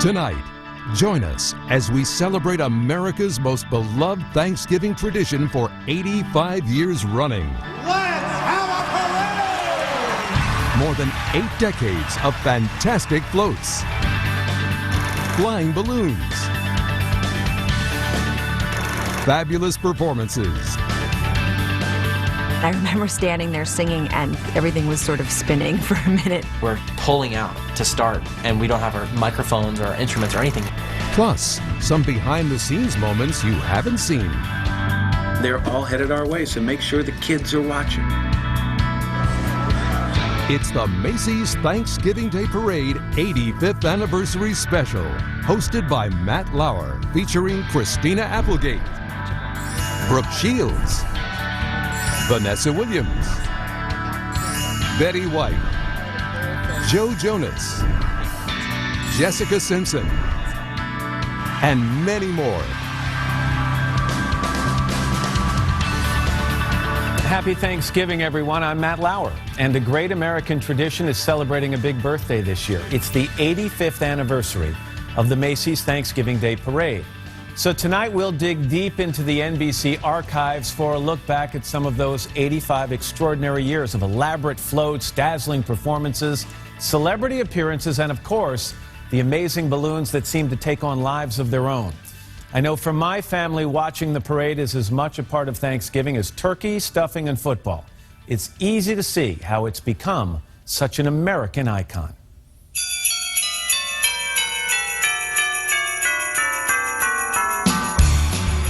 Tonight, join us as we celebrate America's most beloved Thanksgiving tradition for 85 years running. Let's have a parade! More than 8 decades of fantastic floats, flying balloons, fabulous performances. I remember standing there singing and everything was sort of spinning for a minute. We're pulling out to start and we don't have our microphones or our instruments or anything. Plus, some behind-the-scenes moments you haven't seen. They're all headed our way, so make sure the kids are watching. It's the Macy's Thanksgiving Day Parade 85th Anniversary Special, hosted by Matt Lauer, featuring Christina Applegate, Brooke Shields, Vanessa Williams, Betty White, Joe Jonas, Jessica Simpson, and many more. Happy Thanksgiving, everyone. I'm Matt Lauer, and a great American tradition is celebrating a big birthday this year. It's the 85th anniversary of the Macy's Thanksgiving Day Parade. So tonight we'll dig deep into the NBC archives for a look back at some of those 85 extraordinary years of elaborate floats, dazzling performances, celebrity appearances, and of course, the amazing balloons that seem to take on lives of their own. I know for my family, watching the parade is as much a part of Thanksgiving as turkey, stuffing, and football. It's easy to see how it's become such an American icon.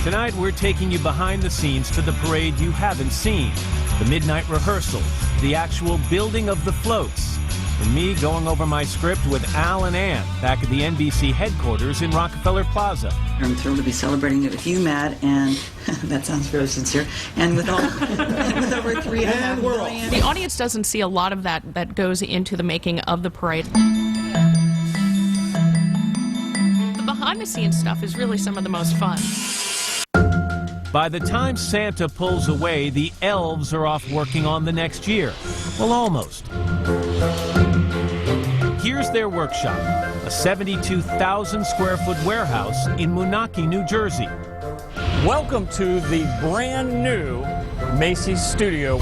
Tonight, we're taking you behind the scenes to the parade you haven't seen. The midnight rehearsals, the actual building of the floats, and me going over my script with Al and Ann back at the NBC headquarters in Rockefeller Plaza. I'm thrilled to be celebrating it with you, Matt, and that sounds really sincere, and with all, with over 3.5 million. The audience doesn't see a lot of that goes into the making of the parade. The behind-the-scenes stuff is really some of the most fun. By the time Santa pulls away, the elves are off working on the next year. Well, almost. Here's their workshop, a 72,000 square foot warehouse in Moonachie, New Jersey. Welcome to the brand new Macy's studio.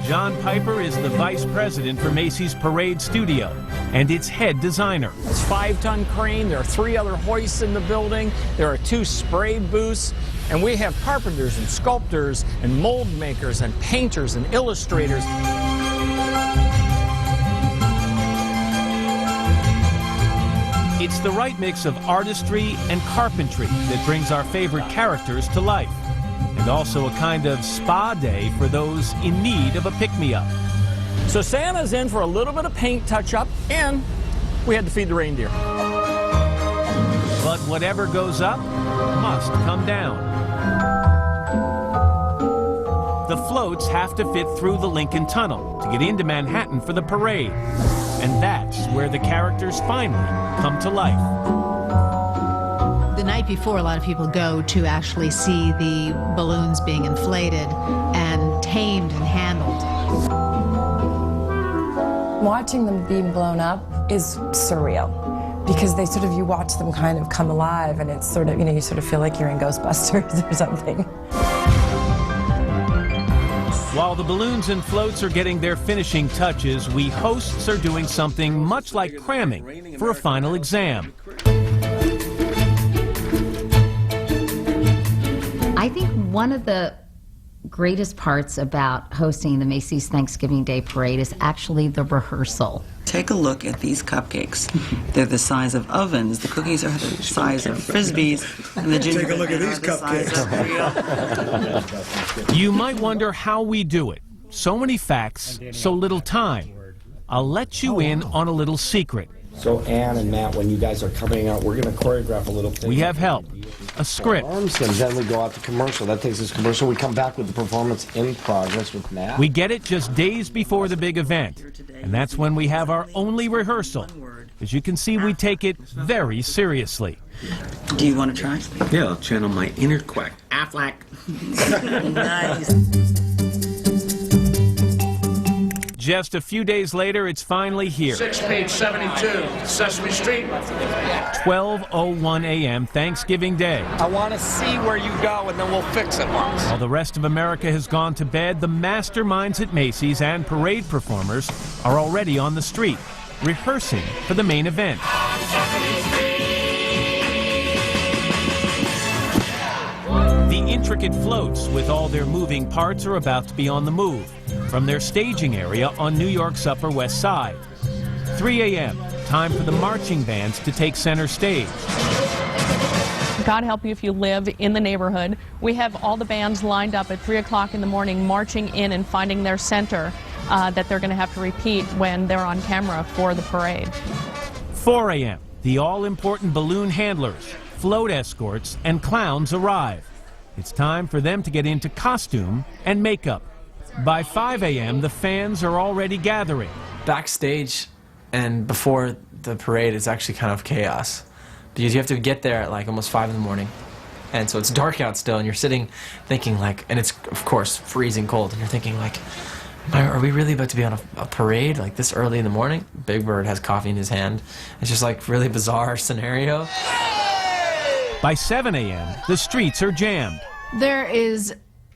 John Piper is the vice president for Macy's Parade Studio and its head designer. It's a 5-ton crane. There are 3 other hoists in the building. There are 2 spray booths. And we have carpenters and sculptors and mold makers and painters and illustrators. It's the right mix of artistry and carpentry that brings our favorite characters to life. And also a kind of spa day for those in need of a pick-me-up. So Santa's in for a little bit of paint touch-up, and we had to feed the reindeer. But whatever goes up must come down. The floats have to fit through the Lincoln Tunnel to get into Manhattan for the parade. And that's where the characters finally come to life. The night before, a lot of people go to actually see the balloons being inflated and tamed and handled. Watching them being blown up is surreal, because they sort of, you watch them kind of come alive, and it's sort of, you know, you sort of feel like you're in Ghostbusters or something. While the balloons and floats are getting their finishing touches, we hosts are doing something much like cramming for a final exam. I think one of the greatest parts about hosting the Macy's Thanksgiving Day Parade is actually the rehearsal. Take a look at these cupcakes. They're the size of ovens. The cookies are the size of Frisbees. And the Take a look at these cupcakes. You might wonder how we do it. So many facts, so little time. I'll let you in on a little secret. So Ann and Matt, when you guys are coming out, we're going to choreograph a little thing. We have help, a script. And then we go out to commercial. That takes us to commercial. We come back with the performance in progress with Matt. We get it just days before the big event. And that's when we have our only rehearsal. As you can see, we take it very seriously. Do you want to try? Yeah, I'll channel my inner quack. Affleck. Nice. Just a few days later, it's finally here. 6 72, Sesame Street. 12:01 a.m. Thanksgiving Day. I want to see where you go, and then we'll fix it once. While the rest of America has gone to bed, the masterminds at Macy's and parade performers are already on the street, rehearsing for the main event. The intricate floats with all their moving parts are about to be on the move from their staging area on New York's Upper West Side. 3 a.m., time for the marching bands to take center stage. God help you if you live in the neighborhood. We have all the bands lined up at 3 o'clock in the morning, marching in and finding their center that they're going to have to repeat when they're on camera for the parade. 4 a.m., the all-important balloon handlers, float escorts, and clowns arrive. It's time for them to get into costume and makeup. By 5 a.m., the fans are already gathering. Backstage and before the parade is actually kind of chaos because you have to get there at like almost 5 in the morning. And so it's dark out still, and you're sitting thinking like, and it's of course freezing cold, and you're thinking like, are we really about to be on a parade like this early in the morning? Big Bird has coffee in his hand. It's just like really bizarre scenario. By 7 a.m., the streets are jammed. There is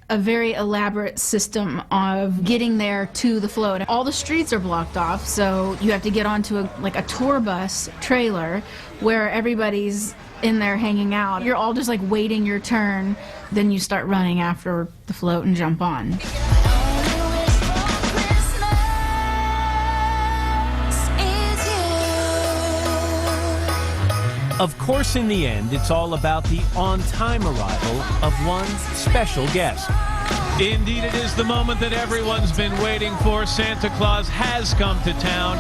a very elaborate system of getting there to the float. All the streets are blocked off, so you have to get onto a tour bus trailer where everybody's in there hanging out. You're all just like waiting your turn, then you start running after the float and jump on. Of course, in the end, it's all about the on-time arrival of one special guest. Indeed, it is the moment that everyone's been waiting for. Santa Claus has come to town.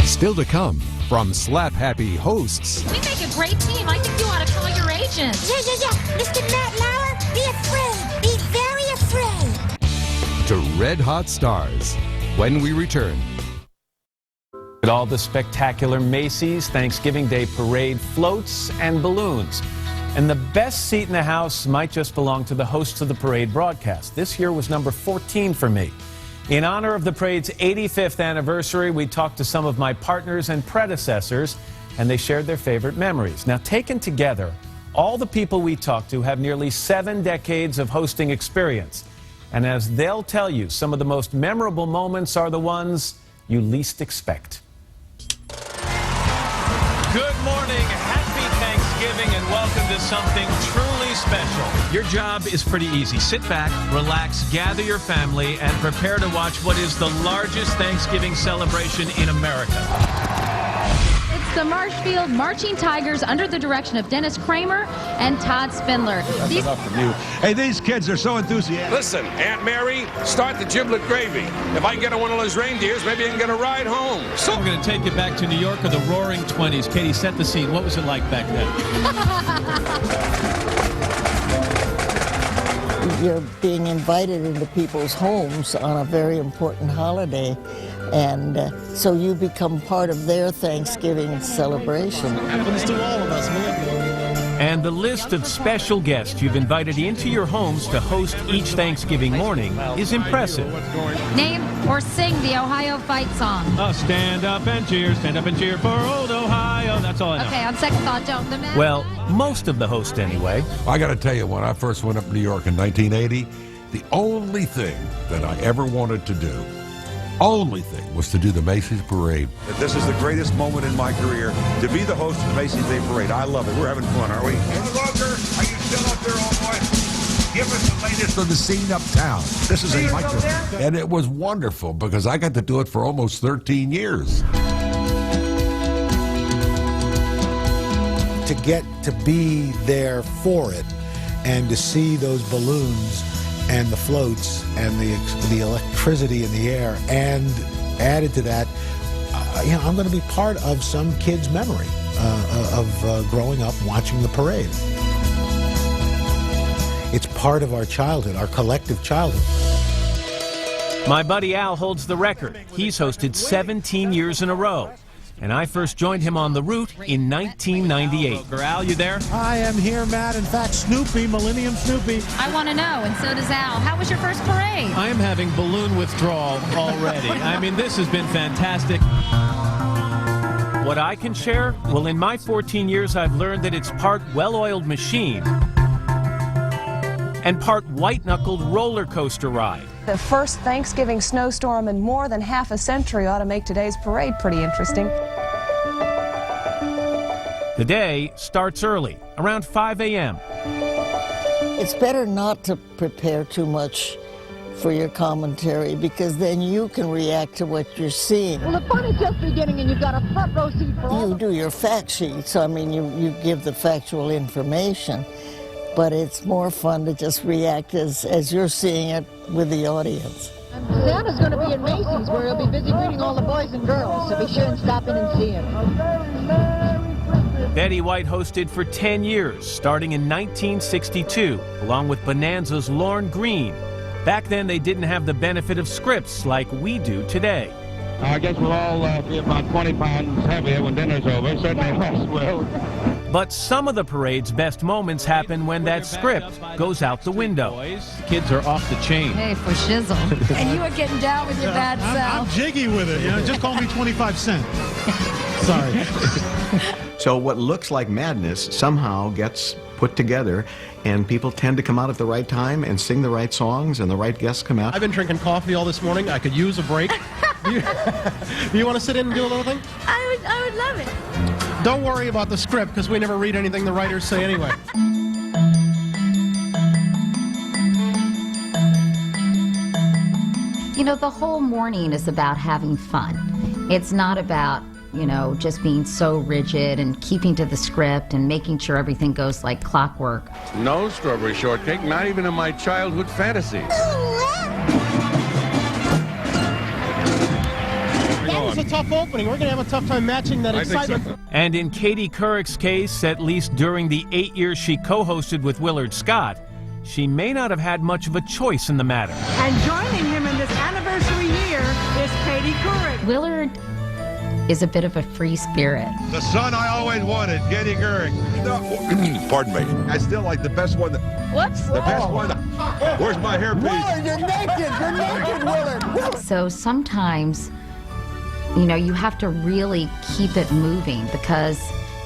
Still to come from Slap Happy hosts. We make a great team. I think you ought to call your agent. Yeah. Mr. Matt Lauer, be afraid. Be very afraid. To Red Hot Stars when we return. At all the spectacular Macy's Thanksgiving Day Parade floats and balloons. And the best seat in the house might just belong to the hosts of the parade broadcast. This year was number 14 for me. In honor of the parade's 85th anniversary, we talked to some of my partners and predecessors, and they shared their favorite memories. Now, taken together, all the people we talked to have nearly 7 decades of hosting experience. And as they'll tell you, some of the most memorable moments are the ones you least expect. Good morning, happy Thanksgiving, and welcome to something truly special. Your job is pretty easy. Sit back, relax, gather your family, and prepare to watch what is the largest Thanksgiving celebration in America. The Marshfield Marching Tigers under the direction of Dennis Kramer and Todd Spindler. That's enough from you. Hey, these kids are so enthusiastic. Listen, Aunt Mary, start the giblet gravy. If I can get on one of those reindeers, maybe I can get a ride home. So we're going to take you back to New York of the Roaring 20s. Katie, set the scene. What was it like back then? You're being invited into people's homes on a very important holiday. And so you become part of their Thanksgiving celebration. It happens to all of us, man. And the list of special guests you've invited into your homes to host each Thanksgiving morning is impressive. Name or sing the Ohio fight song. Stand up and cheer for old Ohio. That's all I know. Okay, on second thought, don't. Well, most of the hosts anyway. I got to tell you, when I first went up to New York in 1980, the only thing that I ever wanted to do was to do the Macy's Parade. This is the greatest moment in my career, to be the host of the Macy's Day Parade. I love it. We're having fun, aren't we? Hey, Roger, are you still up there, old boy? Give us the latest of the scene uptown. This is a microphone. And it was wonderful because I got to do it for almost 13 years. To get to be there for it and to see those balloons and the floats and the electricity in the air, and added to that, I'm going to be part of some kid's memory of growing up watching the parade. It's part of our childhood, our collective childhood. My buddy Al holds the record. He's hosted 17 years in a row. and I first joined him on the route in 1998. Al, you there? I am here, Matt. In fact, Snoopy, Millennium Snoopy. I want to know, and so does Al. How was your first parade? I am having balloon withdrawal already. I mean, this has been fantastic. What I can share? Well, in my 14 years, I've learned that it's part well-oiled machine and part white-knuckled roller coaster ride. The first Thanksgiving snowstorm in more than half a century ought to make today's parade pretty interesting. The day starts early, around 5 a.m. It's better not to prepare too much for your commentary, because then you can react to what you're seeing. Well, the fun is just beginning, and you've got a front row seat for all. You do your fact sheets. I mean, you give the factual information, but it's more fun to just react as you're seeing it with the audience. Santa's going to be at Macy's, where he'll be busy greeting all the boys and girls, so be sure and stop in and see him. Betty White hosted for 10 years, starting in 1962, along with Bonanza's Lorne Green. Back then, they didn't have the benefit of scripts like we do today. I guess we'll all be about 20 pounds heavier when dinner's over. Certainly us will. But some of the parade's best moments happen when that script goes out the window. Kids are off the chain. Hey, for shizzle. And you were getting down with your bad self. I'm jiggy with it. You know, just call me 25 Cent. Sorry. So what looks like madness somehow gets put together, and people tend to come out at the right time and sing the right songs, and the right guests come out. I've been drinking coffee all this morning. I could use a break. Do you want to sit in and do a little thing? I would love it. Don't worry about the script, because we never read anything the writers say anyway. You know, the whole morning is about having fun. It's not about, you know, just being so rigid and keeping to the script and making sure everything goes like clockwork. No strawberry shortcake, not even in my childhood fantasies. That was a tough opening. We're going to have a tough time matching that excitement. So. And in Katie Couric's case, at least during the 8 years she co-hosted with Willard Scott, she may not have had much of a choice in the matter. And joining him in this anniversary year is Katie Couric. Willard is a bit of a free spirit. The son I always wanted, Katie Couric. Pardon me. I still like the best one. Whoops. The best one. Where's my hairpiece? Willard, you're naked. You're naked, Willard. So sometimes, you know, you have to really keep it moving because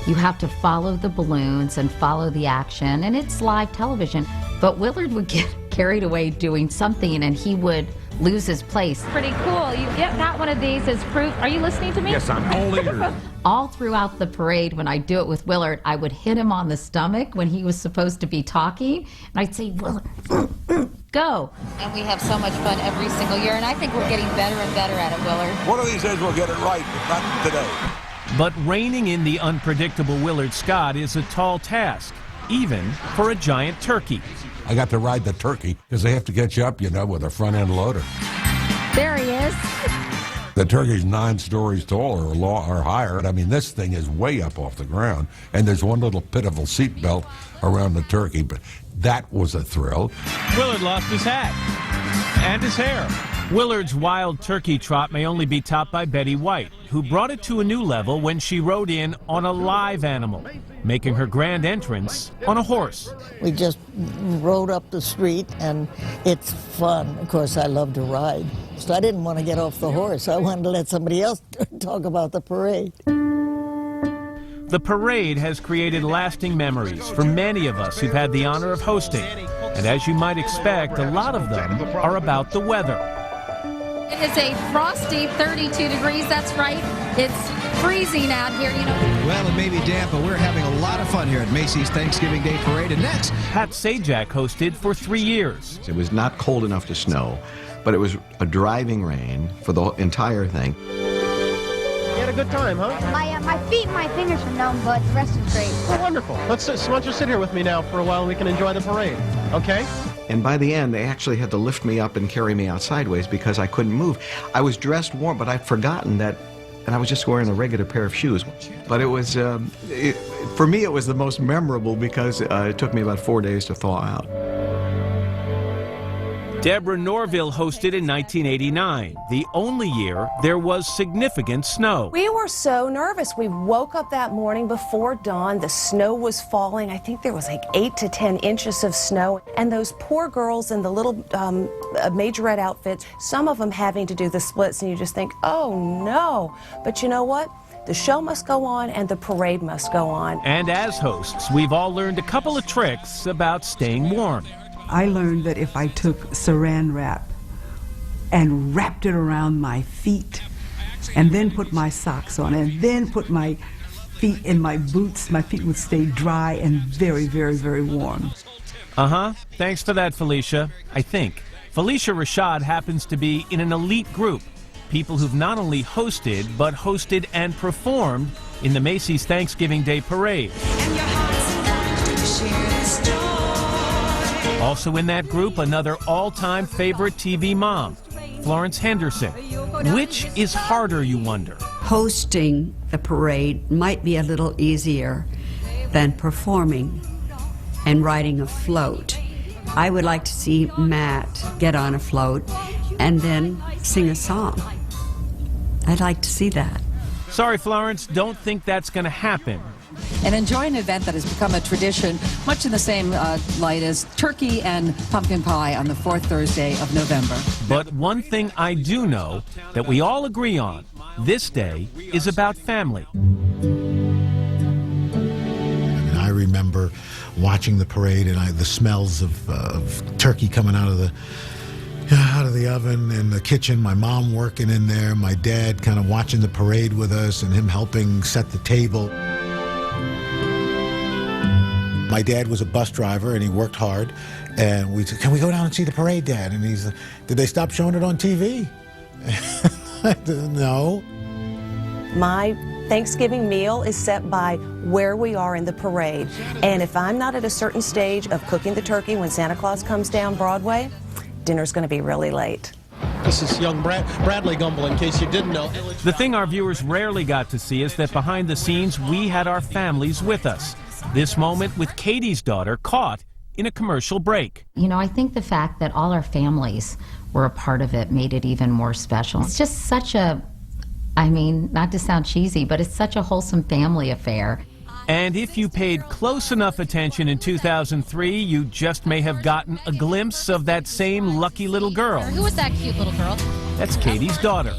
you have to follow the balloons and follow the action, and it's live television. But Willard would get carried away doing something, and he would lose his place. Pretty cool. You got one of these as proof. Are you listening to me? Yes, I'm all ears. All throughout the parade, when I do it with Willard, I would hit him on the stomach when he was supposed to be talking, and I'd say, Willard, go. And we have so much fun every single year, and I think we're getting better and better at it, Willard. One of these days we'll get it right, but not today. But reining in the unpredictable Willard Scott is a tall task, even for a giant turkey. I got to ride the turkey because they have to get you up, you know, with a front end loader. There he is. The turkey's 9 stories tall or higher. I mean, this thing is way up off the ground, and there's one little pitiful seat belt around the turkey, but that was a thrill. Willard lost his hat and his hair. Willard's wild turkey trot may only be topped by Betty White, who brought it to a new level when she rode in on a live animal, making her grand entrance on a horse. We just rode up the street, and it's fun. Of course, I love to ride. So I didn't want to get off the horse. I wanted to let somebody else talk about the parade. The parade has created lasting memories for many of us who've had the honor of hosting. And as you might expect, a lot of them are about the weather. It is a frosty 32 degrees. That's right. It's freezing out here, you know. Well, it may be damp, but we're having a lot of fun here at Macy's Thanksgiving Day Parade. And next, Pat Sajak hosted for 3 years. It was not cold enough to snow, but it was a driving rain for the entire thing. You had a good time, huh? My feet and my fingers are numb, but the rest is great. Oh, wonderful. Why don't you sit here with me now for a while and we can enjoy the parade, okay? And by the end, they actually had to lift me up and carry me out sideways because I couldn't move. I was dressed warm, but I'd forgotten that, and I was just wearing a regular pair of shoes. But it was, for me, it was the most memorable because it took me about 4 days to thaw out. Deborah Norville hosted in 1989, the only year there was significant snow. We were so nervous. We woke up that morning before dawn. The snow was falling. I think there was like 8 to 10 inches of snow. And those poor girls in the little majorette outfits, some of them having to do the splits, and you just think, oh no. But you know what? The show must go on and the parade must go on. And as hosts, we've all learned a couple of tricks about staying warm. I learned that if I took saran wrap and wrapped it around my feet and then put my socks on and then put my feet in my boots, my feet would stay dry and very, very, very warm. Thanks for that, Felicia. I think. Felicia Rashad happens to be in an elite group. People who've not only hosted, but hosted and performed in the Macy's Thanksgiving Day Parade. Also in that group, another all-time favorite TV mom, Florence Henderson. Which is harder, you wonder? Hosting the parade might be a little easier than performing and riding a float. I would like to see Matt get on a float and then sing a song. I'd like to see that. Sorry, Florence, don't think that's going to happen. And enjoy an event that has become a tradition, much in the same light as turkey and pumpkin pie on the fourth Thursday of November. But one thing I do know that we all agree on, this day is about family. I remember watching the parade and the smells of turkey coming out of the oven in the kitchen, my mom working in there, my dad kind of watching the parade with us and him helping set the table. My dad was a bus driver and he worked hard, and we said, can we go down and see the parade, Dad? And he's like, did they stop showing it on TV? No. My Thanksgiving meal is set by where we are in the parade. And if I'm not at a certain stage of cooking the turkey when Santa Claus comes down Broadway, dinner's going to be really late. This is young Bradley Gumbel, in case you didn't know. The thing our viewers rarely got to see is that behind the scenes, we had our families with us. This moment with Katie's daughter caught in a commercial break. You know, I think the fact that all our families were a part of it made it even more special. It's just such a, I mean, not to sound cheesy, but it's such a wholesome family affair. And if you paid close enough attention in 2003, you just may have gotten a glimpse of that same lucky little girl. Who was that cute little girl? That's Katie's daughter.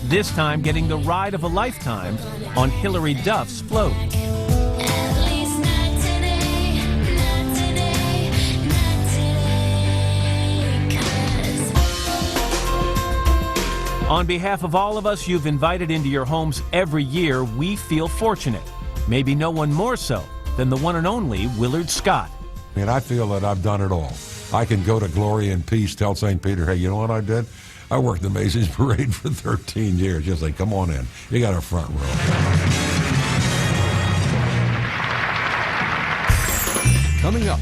This time getting the ride of a lifetime on Hillary Duff's float. On behalf of all of us you've invited into your homes every year, we feel fortunate. Maybe no one more so than the one and only Willard Scott. And I feel that I've done it all. I can go to glory and peace, tell St. Peter, hey, you know what I did? I worked the Macy's Parade for 13 years. Just like, come on in. You got a front row. Coming up,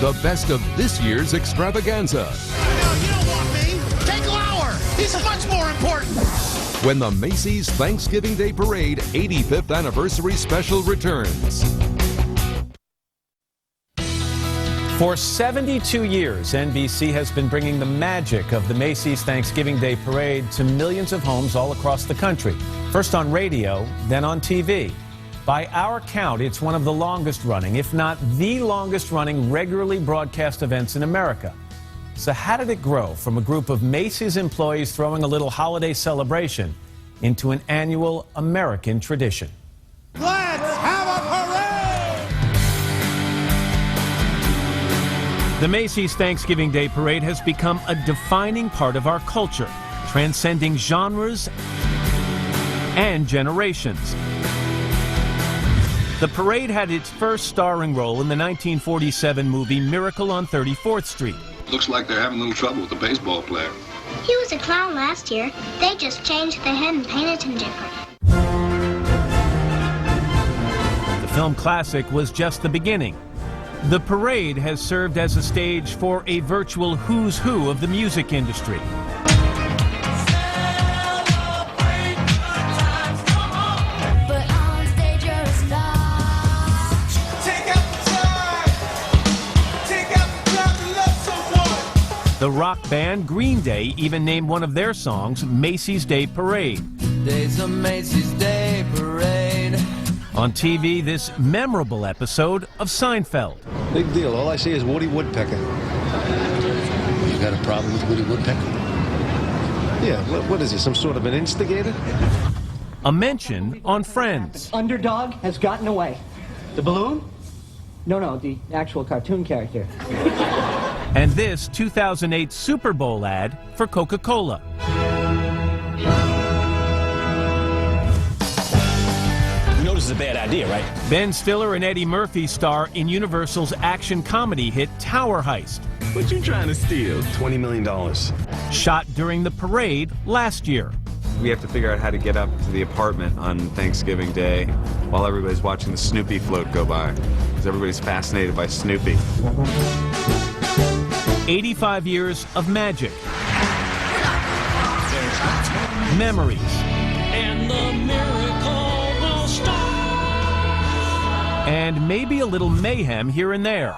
the best of this year's extravaganza. You don't want me. Take Lauer. He's much more important. When the Macy's Thanksgiving Day Parade 85th Anniversary Special returns. For 72 years, NBC has been bringing the magic of the Macy's Thanksgiving Day Parade to millions of homes all across the country. First on radio, then on TV. By our count, it's one of the longest running, if not the longest running, regularly broadcast events in America. So how did it grow from a group of Macy's employees throwing a little holiday celebration into an annual American tradition? Let's have a parade! The Macy's Thanksgiving Day Parade has become a defining part of our culture, transcending genres and generations. The parade had its first starring role in the 1947 movie Miracle on 34th Street. Looks like they're having a little trouble with the baseball player. He was a clown last year. They just changed the head and painted him different. The film classic was just the beginning. The parade has served as a stage for a virtual who's who of the music industry. The rock band Green Day even named one of their songs Macy's Day Parade. Days of Macy's Day Parade. On TV, this memorable episode of Seinfeld. Big deal. All I see is Woody Woodpecker. You got a problem with Woody Woodpecker? Yeah, what is he, some sort of an instigator? A mention on Friends. Underdog has gotten away. The balloon? No, the actual cartoon character. And this 2008 Super Bowl ad for Coca-Cola. You know this is a bad idea, right? Ben Stiller and Eddie Murphy star in Universal's action comedy hit Tower Heist. What you trying to steal? $20 million. Shot during the parade last year. We have to figure out how to get up to the apartment on Thanksgiving Day while everybody's watching the Snoopy float go by, because everybody's fascinated by Snoopy. 85 years of magic, memories, And the miracle will start. and maybe a little mayhem here and there.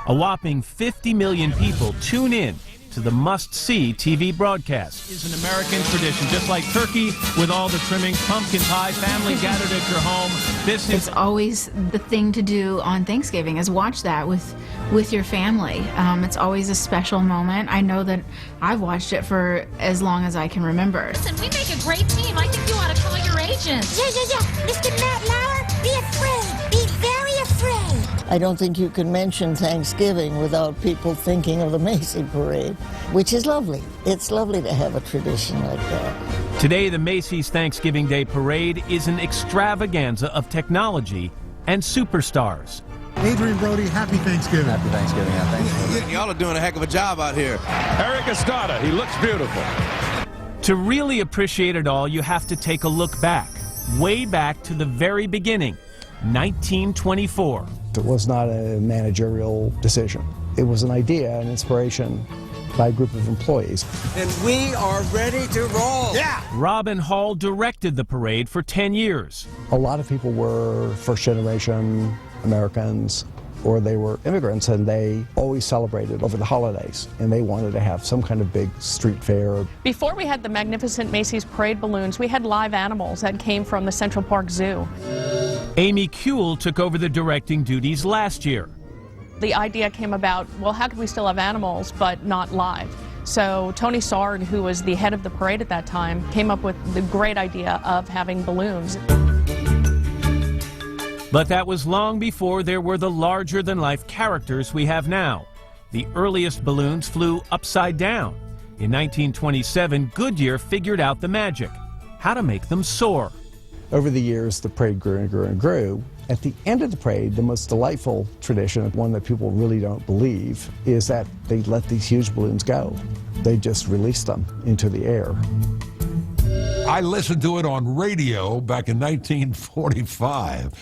A whopping 50 million people tune in to the must-see TV broadcast. It's an American tradition, just like turkey with all the trimmings, pumpkin pie, family gathered at your home. It's always the thing to do on Thanksgiving is watch that with your family. It's always a special moment. I know that I've watched it for as long as I can remember. Listen, we make a great team. I think you ought to call your agent. Yeah. Mr. Matt Lauer, be afraid. Be very afraid. I don't think you can mention Thanksgiving without people thinking of the Macy Parade, which is lovely. It's lovely to have a tradition like that. Today, the Macy's Thanksgiving Day Parade is an extravaganza of technology and superstars. Adrian Brody, happy Thanksgiving. Happy Thanksgiving. Yeah, thanks. Y'all are doing a heck of a job out here. Eric Estrada, he looks beautiful. To really appreciate it all, you have to take a look back, way back to the very beginning, 1924. It was not a managerial decision. It was an idea, an inspiration by a group of employees. And we are ready to roll. Yeah! Robin Hall directed the parade for 10 years. A lot of people were first-generation Americans, or they were immigrants, and they always celebrated over the holidays, and they wanted to have some kind of big street fair. Before we had the magnificent Macy's parade balloons, we had live animals that came from the Central Park Zoo. Amy Kuehl took over the directing duties last year. The idea came about, well, how could we still have animals but not live? So Tony Sard, who was the head of the parade at that time, came up with the great idea of having balloons. But that was long before there were the larger-than-life characters we have now. The earliest balloons flew upside down. In 1927, Goodyear figured out the magic, how to make them soar. Over the years, the parade grew and grew and grew. At the end of the parade, the most delightful tradition, one that people really don't believe, is that they let these huge balloons go. They just release them into the air. I listened to it on radio back in 1945.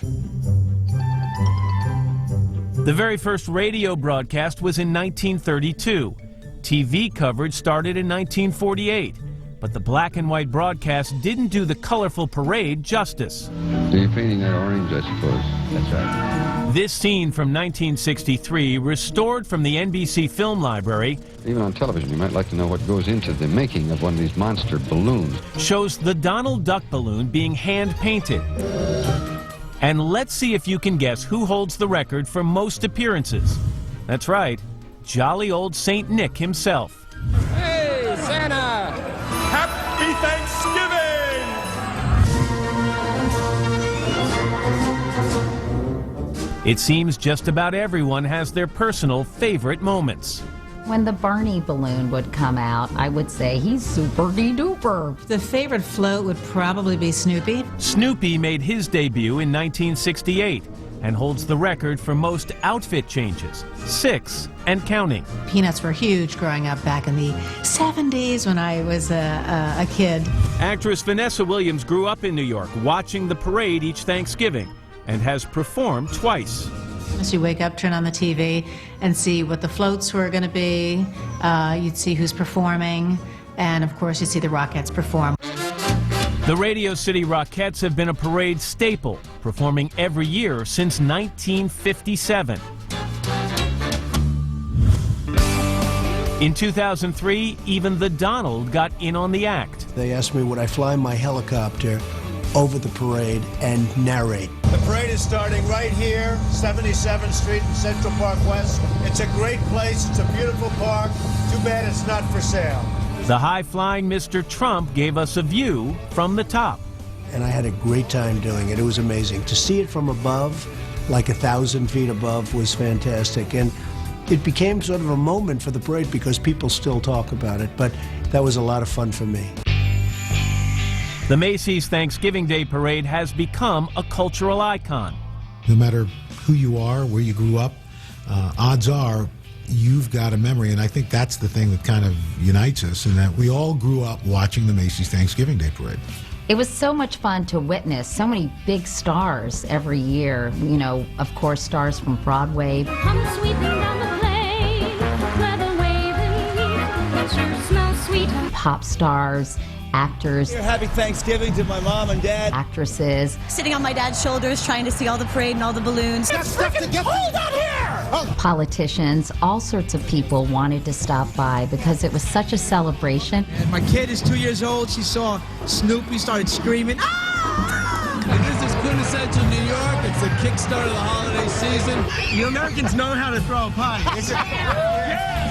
The very first radio broadcast was in 1932. TV coverage started in 1948. But the black and white broadcast didn't do the colorful parade justice. So you're painting that orange, I suppose. That's right. This scene from 1963, restored from the NBC Film Library, Even on television, you might like to know what goes into the making of one of these monster balloons. shows the Donald Duck balloon being hand-painted. And let's see if you can guess who holds the record for most appearances. That's right, jolly old Saint Nick himself. Hey, Santa! Happy Thanksgiving! It seems just about everyone has their personal favorite moments. When the Barney balloon would come out, I would say he's super-de-duper. The favorite float would probably be Snoopy. Snoopy made his debut in 1968 and holds the record for most outfit changes, 6 and counting. Peanuts were huge growing up back in the 70s when I was a kid. Actress Vanessa Williams grew up in New York watching the parade each Thanksgiving and has performed twice. As you wake up, turn on the TV and see what the floats were going to be. You'd see who's performing, and of course you'd see the Rockettes perform. The Radio City Rockettes have been a parade staple, performing every year since 1957. In 2003, even the Donald got in on the act. They asked me would I fly my helicopter over the parade and narrate. The parade is starting right here, 77th Street in Central Park West. It's a great place. It's a beautiful park. Too bad it's not for sale. The high-flying Mr. Trump gave us a view from the top. And I had a great time doing it. It was amazing. To see it from above, like 1,000 feet above, was fantastic. And it became sort of a moment for the parade because people still talk about it, but that was a lot of fun for me. The Macy's Thanksgiving Day Parade has become a cultural icon. No matter who you are, where you grew up, odds are you've got a memory, and I think that's the thing that kind of unites us, in that we all grew up watching the Macy's Thanksgiving Day Parade. It was so much fun to witness so many big stars every year. You know, of course, stars from Broadway. Come sweeping down the plain, weather waving, it sure smells sweet. Pop stars, actors. Happy Thanksgiving to my mom and dad. Actresses. Sitting on my dad's shoulders trying to see all the parade and all the balloons. It's freaking cold out here! Politicians, all sorts of people wanted to stop by because it was such a celebration. And my kid is 2 years old. She saw Snoopy, started screaming. Ah! And this is quintessential New York. It's the kickstart of the holiday season. You Americans know how to throw a party.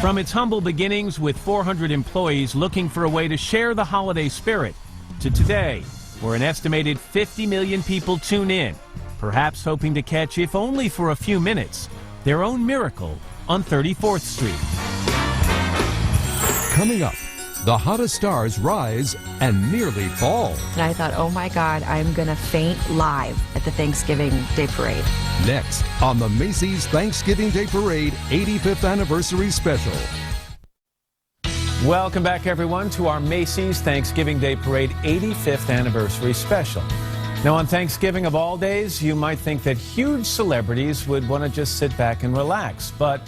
From its humble beginnings with 400 employees looking for a way to share the holiday spirit, to today, where an estimated 50 million people tune in, perhaps hoping to catch, if only for a few minutes, their own miracle on 34th Street. Coming up, the hottest stars rise and nearly fall. And I thought, oh my God, I'm going to faint live at the Thanksgiving Day Parade. Next on the Macy's Thanksgiving Day Parade 85th Anniversary Special. Welcome back, everyone, to our Macy's Thanksgiving Day Parade 85th Anniversary Special. Now, on Thanksgiving of all days, you might think that huge celebrities would want to just sit back and relax. But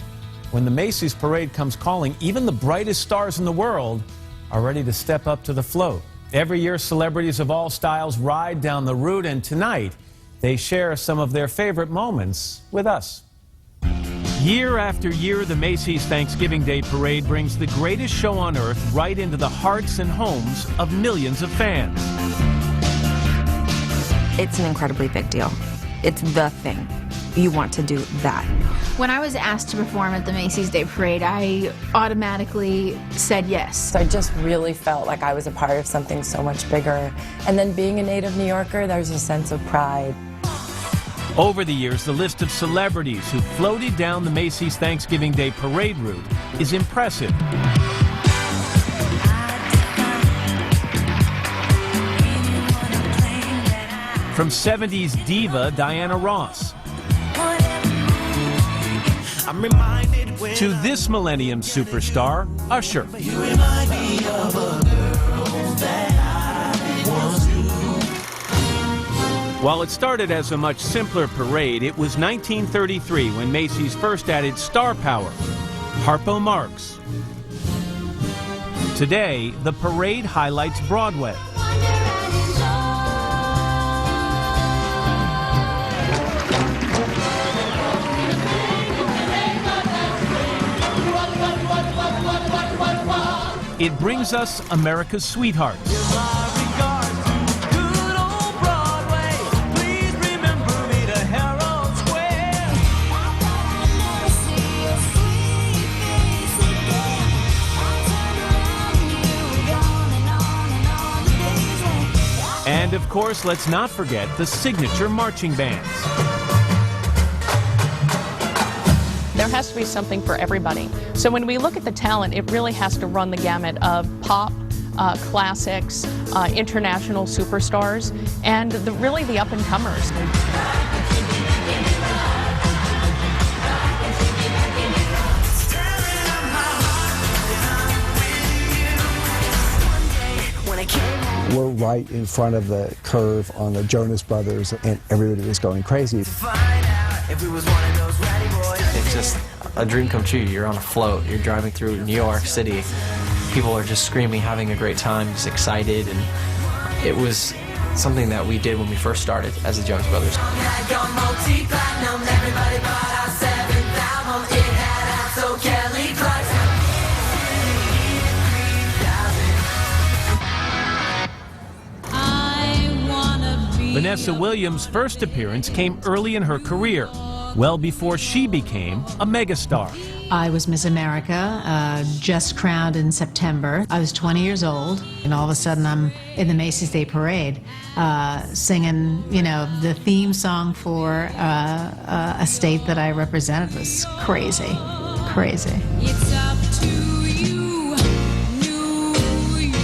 when the Macy's Parade comes calling, even the brightest stars in the world are ready to step up to the float. Every year, celebrities of all styles ride down the route, and tonight, they share some of their favorite moments with us. Year after year, the Macy's Thanksgiving Day Parade brings the greatest show on earth right into the hearts and homes of millions of fans. It's an incredibly big deal. It's the thing. You want to do that. When I was asked to perform at the Macy's Day Parade, I automatically said yes. I just really felt like I was a part of something so much bigger. And then being a native New Yorker, there's a sense of pride. Over the years, the list of celebrities who floated down the Macy's Thanksgiving Day Parade route is impressive. From 70s diva Diana Ross to this millennium superstar, Usher. While it started as a much simpler parade, it was 1933 when Macy's first added star power, Harpo Marx. Today, the parade highlights Broadway. It brings us America's sweethearts. And of course, let's not forget the signature marching bands. There has to be something for everybody. So when we look at the talent, it really has to run the gamut of pop, classics, international superstars, and really the up-and-comers. We're right in front of the curve on the Jonas Brothers, and everybody was going crazy. It's just a dream come true. You're on a float. You're driving through New York City. People are just screaming, having a great time, just excited, and it was something that we did when we first started as the Jonas Brothers. Vanessa Williams' first appearance came early in her career, well before she became a megastar. I was Miss America, just crowned in September. I was 20 years old, and all of a sudden I'm in the Macy's Day Parade singing, the theme song for a state that I represented. It was crazy, crazy. It's up to you, New York. New York.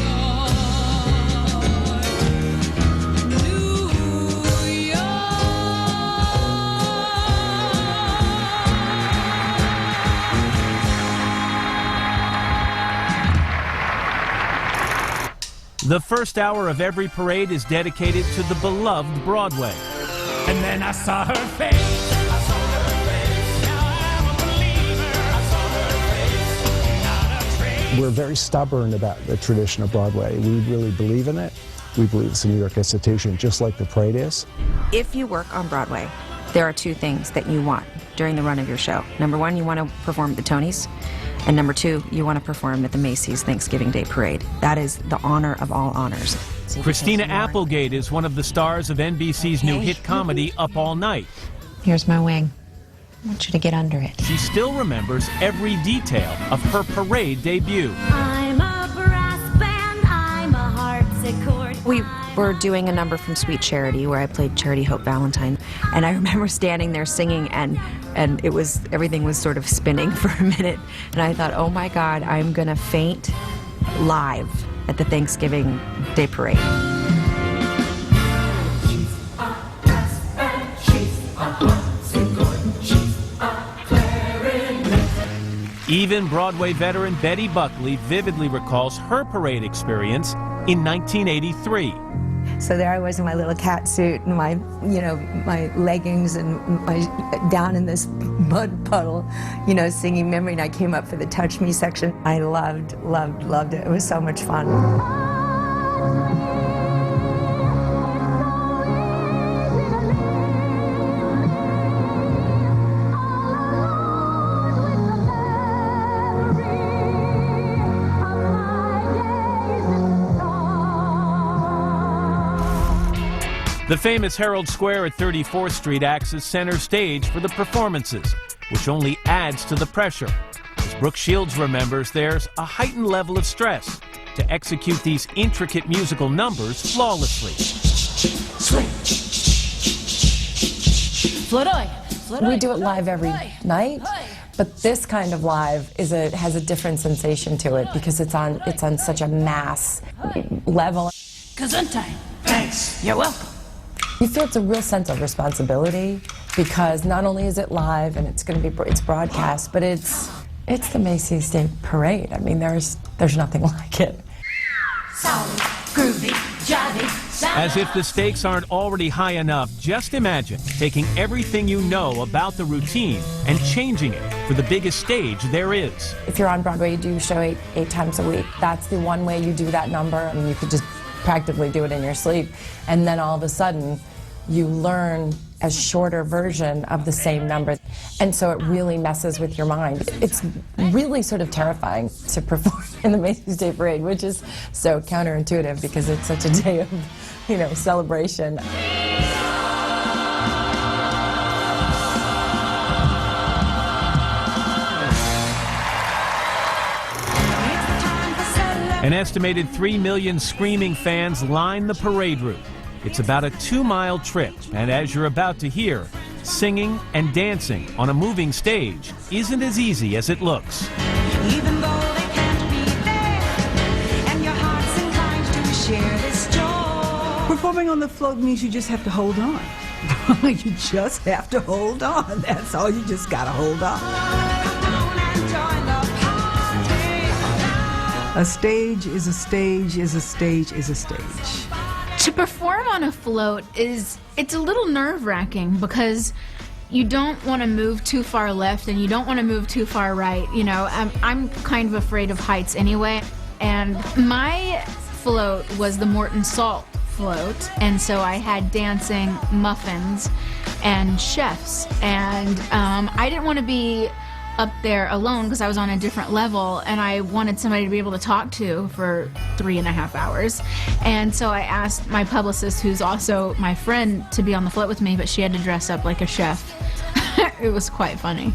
The first hour of every parade is dedicated to the beloved Broadway. And then I saw her face. I saw her face. Now I'm a believer. I saw her face. Not a trace. We're very stubborn about the tradition of Broadway. We really believe in it. We believe it's a New York institution, just like the parade is. If you work on Broadway, there are two things that you want during the run of your show. Number one, you want to perform at the Tonys. And number two, you want to perform at the Macy's Thanksgiving Day Parade. That is the honor of all honors. Christina Applegate is one of the stars of NBC's new hit comedy Up All Night. Here's my wing. I want you to get under it. She still remembers every detail of her parade debut. I'm a brass band, I'm a harpsichord. We were doing a number from Sweet Charity where I played Charity Hope Valentine, and I remember standing there singing, and everything was sort of spinning for a minute, and I thought, oh my God, I'm gonna faint live at the Thanksgiving Day Parade. Even Broadway veteran Betty Buckley vividly recalls her parade experience in 1983. So there I was in my little cat suit and my, my leggings and down in this mud puddle, singing Memory. And I came up for the Touch Me section. I loved it. It was so much fun. The famous Herald Square at 34th Street acts as center stage for the performances, which only adds to the pressure. As Brooke Shields remembers, there's a heightened level of stress to execute these intricate musical numbers flawlessly. We do it live every night, but this kind of live has a different sensation to it because it's on such a mass level. Gesundheit. Thanks. You're welcome. You feel it's a real sense of responsibility because not only is it live and it's broadcast, but it's the Macy's Day Parade. I mean, there's nothing like it. Solid, groovy, jolly. As if the stakes aren't already high enough, just imagine taking everything you know about the routine and changing it for the biggest stage there is. If you're on Broadway, you do show eight times a week. That's the one way you do that number. I mean, you could just practically do it in your sleep, and then all of a sudden you learn a shorter version of the same number, and so it really messes with your mind. It's really sort of terrifying to perform in the Macy's Day Parade, which is so counterintuitive because it's such a day of, celebration. An estimated 3 million screaming fans line the parade route. It's about a 2-mile trip, and as you're about to hear, singing and dancing on a moving stage isn't as easy as it looks. Even though they can't be there, and your heart's inclined to share this joy. Performing on the float means you just have to hold on. You just have to hold on. That's all. You just gotta hold on. A stage is a stage is a stage is a stage. To perform on a float it's a little nerve-wracking because you don't want to move too far left and you don't want to move too far right. I'm kind of afraid of heights anyway, and my float was the Morton Salt float, and so I had dancing, muffins, and chefs, and I didn't want to be up there alone because I was on a different level, and I wanted somebody to be able to talk to for 3.5 hours. And so I asked my publicist, who's also my friend, to be on the float with me, but she had to dress up like a chef. It was quite funny.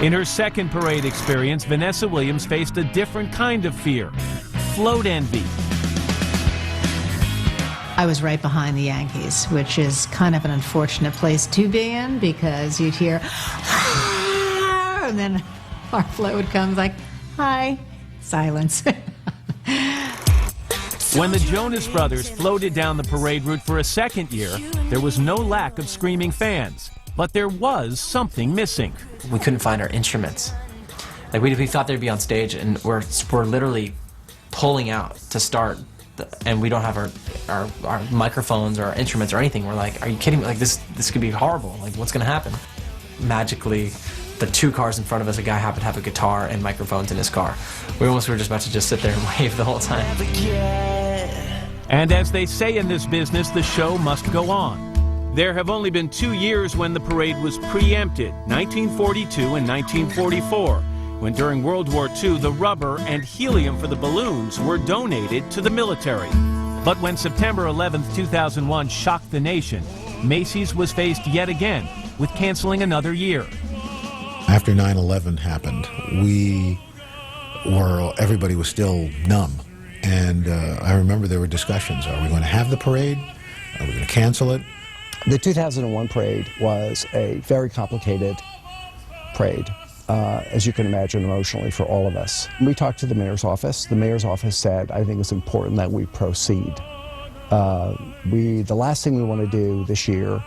In her second parade experience, Vanessa Williams faced a different kind of fear, float envy. I was right behind the Yankees, which is kind of an unfortunate place to be in because you'd hear, ah, and then our float comes like, hi, silence. When the Jonas Brothers floated down the parade route for a second year, there was no lack of screaming fans. But there was something missing. We couldn't find our instruments. Like we thought they'd be on stage, and we're literally pulling out to start, and we don't have our microphones or our instruments or anything. We're like, are you kidding me? Like this could be horrible. Like what's gonna happen? Magically, the two cars in front of us, a guy happened to have a guitar and microphones in his car. We were just about to just sit there and wave the whole time. And as they say in this business, the show must go on. There have only been 2 years when the parade was preempted, 1942 and 1944, when during World War II the rubber and helium for the balloons were donated to the military. But when September 11, 2001 shocked the nation, Macy's was faced yet again with canceling another year. After 9/11 happened, everybody was still numb. And I remember there were discussions. Are we going to have the parade? Are we going to cancel it? The 2001 parade was a very complicated parade, as you can imagine, emotionally for all of us. We talked to the mayor's office. The mayor's office said, I think it's important that we proceed. The last thing we want to do this year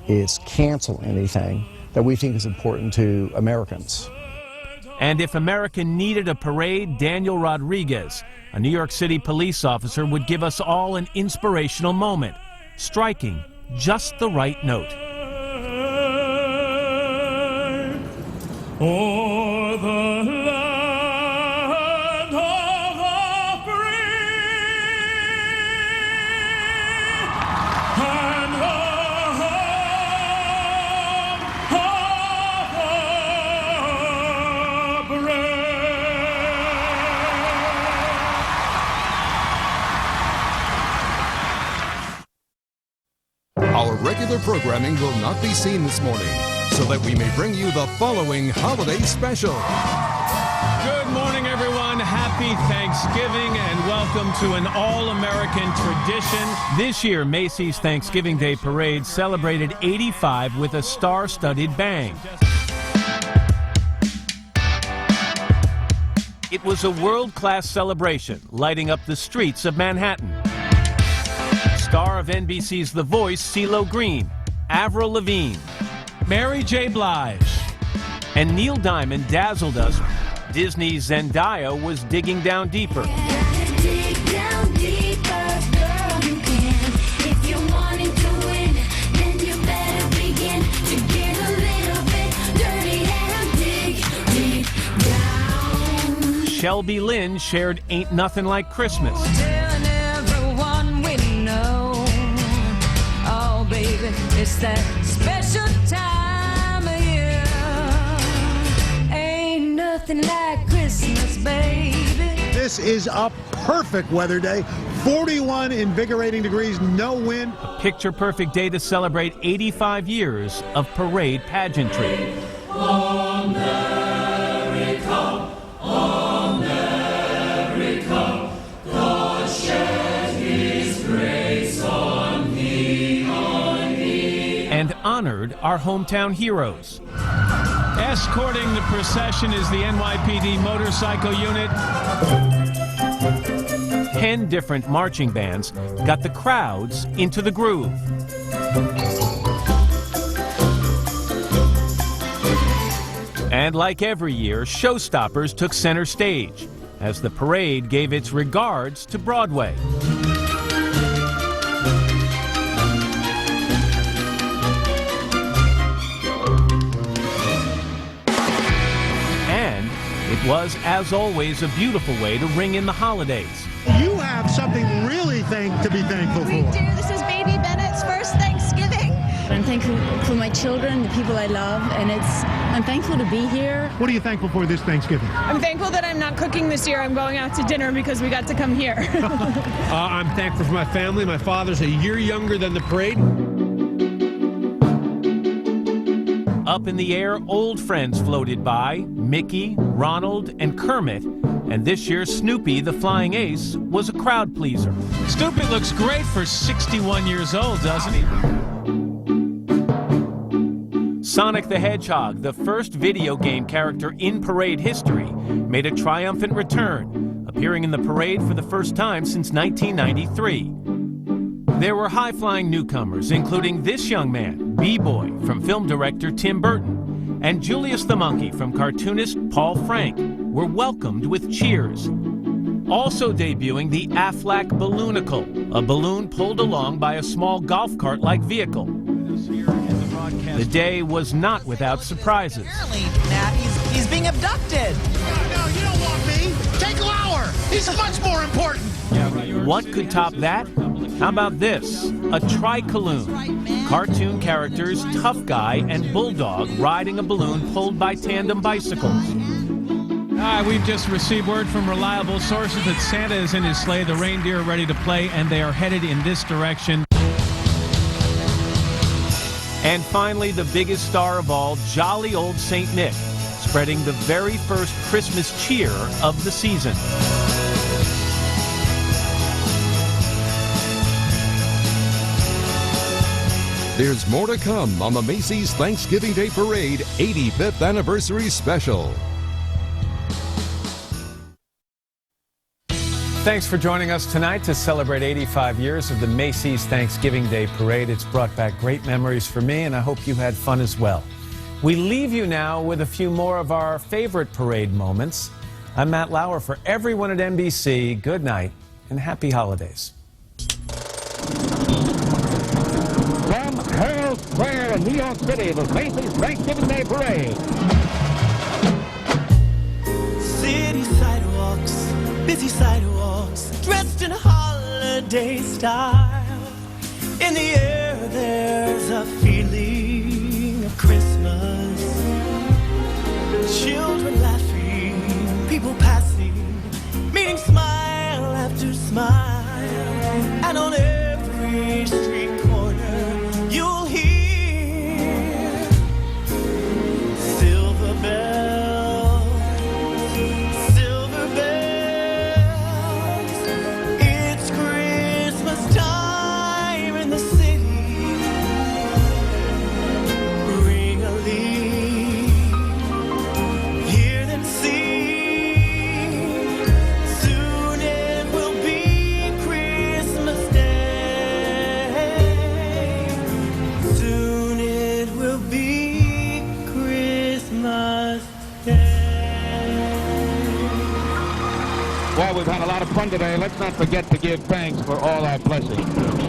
is cancel anything that we think is important to Americans. And if America needed a parade, Daniel Rodriguez, a New York City police officer, would give us all an inspirational moment, striking just the right note. O'er the land of the free and the home of the brave. Our regular programming will not be seen this morning, so that we may bring you the following holiday special. Good morning, everyone. Happy Thanksgiving and welcome to an all-American tradition. This year, Macy's Thanksgiving Day Parade celebrated 85 with a star-studded bang. It was a world-class celebration, lighting up the streets of Manhattan. Star of NBC's The Voice, CeeLo Green, Avril Lavigne, Mary J. Blige, and Neil Diamond dazzled us. Disney's Zendaya was digging down deeper. Shelby Lynn shared Ain't Nothing Like Christmas. It's that special time of year. Ain't nothing like Christmas, baby. This is a perfect weather day. 41 invigorating degrees, no wind. A picture-perfect day to celebrate 85 years of parade pageantry. America, America, God shed His grace on thee. And honored our hometown heroes. Escorting the procession is the NYPD motorcycle unit. 10 different marching bands got the crowds into the groove. And like every year, showstoppers took center stage as the parade gave its regards to Broadway. And it was, as always, a beautiful way to ring in the holidays. You have something really to be thankful We for. do. This is baby Bennett's first Thanksgiving. I'm thankful for my children, the people I love, and I'm thankful to be here. What are you thankful for this Thanksgiving? I'm thankful that I'm not cooking this year. I'm going out to dinner because we got to come here. I'm thankful for my family. My father's a year younger than the parade. Up in the air, old friends floated by, Mickey, Ronald, and Kermit. And this year, Snoopy, the flying ace, was a crowd pleaser. Snoopy looks great for 61 years old, doesn't he? Sonic the Hedgehog, the first video game character in parade history, made a triumphant return, appearing in the parade for the first time since 1993. There were high-flying newcomers, including this young man, B-Boy, from film director Tim Burton, and Julius the Monkey from cartoonist Paul Frank, were welcomed with cheers. Also debuting the Aflac Balloonicle, a balloon pulled along by a small golf cart-like vehicle. The day was not without surprises. Matt, he's being abducted. No, you don't want me. Take Lauer. He's much more important. What could top that? How about this? A tricaloon. Cartoon characters Tough Guy and Bulldog riding a balloon pulled by tandem bicycles. We've just received word from reliable sources that Santa is in his sleigh, the reindeer are ready to play, and they are headed in this direction. And finally, the biggest star of all, jolly old St. Nick, spreading the very first Christmas cheer of the season. There's more to come on the Macy's Thanksgiving Day Parade 85th Anniversary Special. Thanks for joining us tonight to celebrate 85 years of the Macy's Thanksgiving Day Parade. It's brought back great memories for me, and I hope you had fun as well. We leave you now with a few more of our favorite parade moments. I'm Matt Lauer. For everyone at NBC, good night and happy holidays. From Herald Square in New York City, the Macy's Thanksgiving Day Parade. City sidewalks, busy sidewalks, dressed in holiday style. In the air there's a feeling of Christmas. Children laughing, people passing, meeting smile after smile. And on every street corner you'll hear silver bells, silver bells. It's Christmas time in the city. Ring a ling, hear them sing. Soon it will be Christmas Day. Soon it will be Christmas Day. Well, we've had a lot of fun today. Let's not forget to give thanks for all our blessings.